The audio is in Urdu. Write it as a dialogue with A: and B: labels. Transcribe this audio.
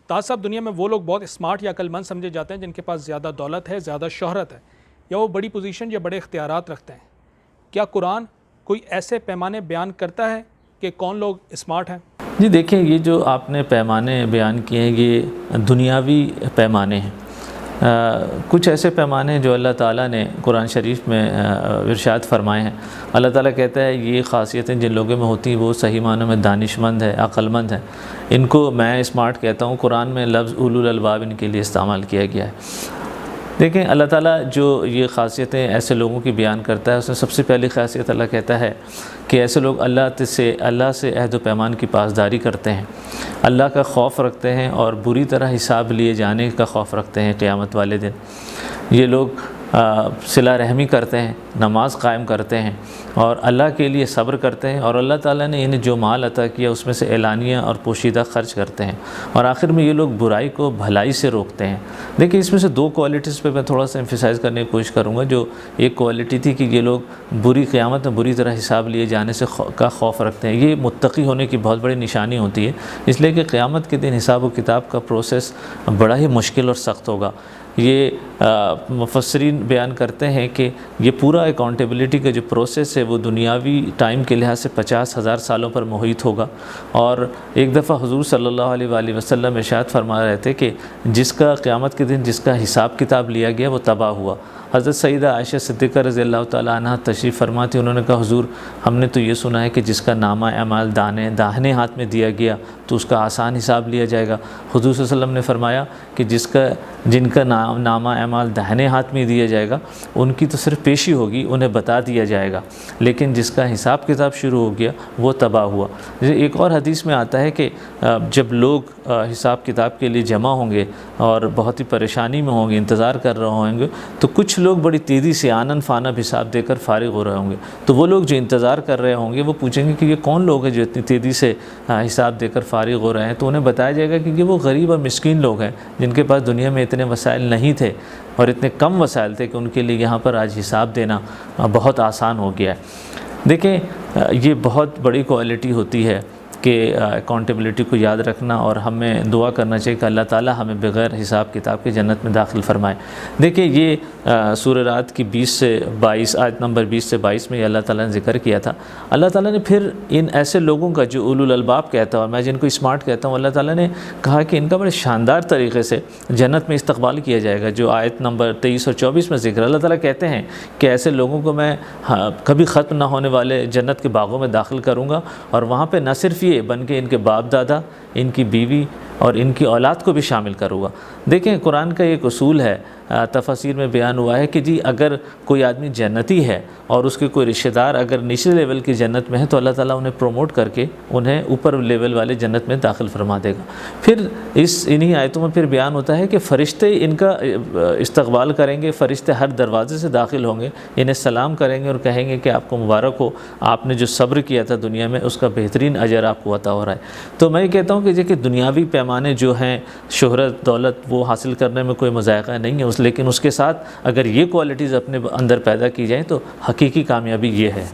A: تاج صاحب دنیا میں وہ لوگ بہت اسمارٹ یا عقل مند سمجھے جاتے ہیں جن کے پاس زیادہ دولت ہے، زیادہ شہرت ہے، یا وہ بڑی پوزیشن یا بڑے اختیارات رکھتے ہیں۔ کیا قرآن کوئی ایسے پیمانے بیان کرتا ہے کہ کون لوگ اسمارٹ ہیں؟
B: جی دیکھیں، یہ جو آپ نے پیمانے بیان کیے ہیں یہ دنیاوی پیمانے ہیں۔ کچھ ایسے پیمانے ہیں جو اللہ تعالیٰ نے قرآن شریف میں ارشاد فرمائے ہیں۔ اللہ تعالیٰ کہتا ہے یہ خاصیتیں جن لوگوں میں ہوتی ہیں وہ صحیح معنوں میں دانش مند ہے، عقل مند ہے، ان کو میں اسمارٹ کہتا ہوں۔ قرآن میں لفظ اولو الالباب ان کے لیے استعمال کیا گیا ہے۔ دیکھیں، اللہ تعالیٰ جو یہ خاصیتیں ایسے لوگوں کی بیان کرتا ہے، اس میں سب سے پہلی خاصیت اللہ کہتا ہے کہ ایسے لوگ اللہ سے عہد و پیمان کی پاسداری کرتے ہیں، اللہ کا خوف رکھتے ہیں اور بری طرح حساب لیے جانے کا خوف رکھتے ہیں قیامت والے دن۔ یہ لوگ صلہ رحمی کرتے ہیں، نماز قائم کرتے ہیں اور اللہ کے لیے صبر کرتے ہیں، اور اللہ تعالیٰ نے انہیں جو مال عطا کیا اس میں سے اعلانیہ اور پوشیدہ خرچ کرتے ہیں، اور آخر میں یہ لوگ برائی کو بھلائی سے روکتے ہیں۔ دیکھیں، اس میں سے دو کوالٹیز پہ میں تھوڑا سا ایمفیسائز کرنے کی کوشش کروں گا۔ جو ایک کوالٹی تھی کہ یہ لوگ بری قیامت میں بری طرح حساب لیے جانے سے کا خوف رکھتے ہیں، یہ متقی ہونے کی بہت بڑی نشانی ہوتی ہے، اس لیے کہ قیامت کے دن حساب و کتاب کا پروسیس بڑا ہی مشکل اور سخت ہوگا۔ یہ مفسرین بیان کرتے ہیں کہ یہ پورا اکاؤنٹیبلٹی کا جو پروسیس ہے وہ دنیاوی ٹائم کے لحاظ سے 50,000 سالوں پر محیط ہوگا۔ اور ایک دفعہ حضور صلی اللہ علیہ وآلہ وسلم ارشاد فرما رہے تھے کہ جس کا قیامت کے دن جس کا حساب کتاب لیا گیا وہ تباہ ہوا۔ حضرت سیدہ عائشہ صدیقہ رضی اللہ تعالیٰ عنہ تشریف فرما تھی، انہوں نے کہا حضور ہم نے تو یہ سنا ہے کہ جس کا نامہ اعمال داہنے ہاتھ میں دیا گیا تو اس کا آسان حساب لیا جائے گا۔ حضور صلی اللہ علیہ وسلم نے فرمایا کہ جن کا نامہ اعمال داہنے ہاتھ میں دیا جائے گا ان کی تو صرف پیشی ہوگی، انہیں بتا دیا جائے گا، لیکن جس کا حساب کتاب شروع ہو گیا وہ تباہ ہوا۔ ایک اور حدیث میں آتا ہے کہ جب لوگ حساب کتاب کے لیے جمع ہوں گے اور بہت ہی پریشانی میں ہوں گے، انتظار کر رہے ہوں گے، تو کچھ لوگ بڑی تیزی سے آنن فانب حساب دے کر فارغ ہو رہے ہوں گے۔ تو وہ لوگ جو انتظار کر رہے ہوں گے وہ پوچھیں گے کہ یہ کون لوگ ہیں جو اتنی تیزی سے حساب دے کر فارغ ہو رہے ہیں، تو انہیں بتایا جائے گا کہ یہ وہ غریب اور مسکین لوگ ہیں جن کے پاس دنیا میں اتنے وسائل نہیں تھے اور اتنے کم وسائل تھے کہ ان کے لیے یہاں پر آج حساب دینا بہت آسان ہو گیا ہے۔ دیکھیں، یہ بہت بڑی کوالٹی ہوتی ہے کہ اکاؤنٹیبلٹی کو یاد رکھنا، اور ہمیں دعا کرنا چاہیے کہ اللہ تعالیٰ ہمیں بغیر حساب کتاب کے جنت میں داخل فرمائے۔ دیکھیں، یہ سورہ رات کی 20 سے 22 آیت نمبر 20 سے 22 میں یہ اللہ تعالیٰ نے ذکر کیا تھا۔ اللہ تعالیٰ نے پھر ان ایسے لوگوں کا جو اولو الالباب کہتا ہوں اور میں جن کو اسمارٹ کہتا ہوں، اللہ تعالیٰ نے کہا کہ ان کا بڑے شاندار طریقے سے جنت میں استقبال کیا جائے گا۔ جو آیت نمبر 23 اور 24 میں ذکر، اللہ تعالیٰ کہتے ہیں کہ ایسے لوگوں کو میں کبھی ختم نہ ہونے والے جنت کے باغوں میں داخل کروں گا، اور وہاں پہ نہ صرف بن کے ان کے باپ دادا، ان کی بیوی اور ان کی اولاد کو بھی شامل کروں گا۔ دیکھیں، قرآن کا ایک اصول ہے، تفاسیر میں بیان ہوا ہے کہ جی اگر کوئی آدمی جنتی ہے اور اس کے کوئی رشتہ دار اگر نچلے لیول کی جنت میں ہے تو اللہ تعالیٰ انہیں پروموٹ کر کے انہیں اوپر لیول والے جنت میں داخل فرما دے گا۔ پھر انہی آیتوں میں پھر بیان ہوتا ہے کہ فرشتے ان کا استقبال کریں گے، فرشتے ہر دروازے سے داخل ہوں گے، انہیں سلام کریں گے اور کہیں گے کہ آپ کو مبارک ہو، آپ نے جو صبر کیا تھا دنیا میں اس کا بہترین اجر آپ کو عطا ہو رہا ہے۔ تو میں یہ کہتا ہوں کہ دنیاوی پیمانے جو ہیں، شہرت، دولت، وہ حاصل کرنے میں کوئی مذائقہ نہیں ہے، لیکن اس کے ساتھ اگر یہ کوالٹیز اپنے اندر پیدا کی جائیں تو حقیقی کامیابی یہ ہے۔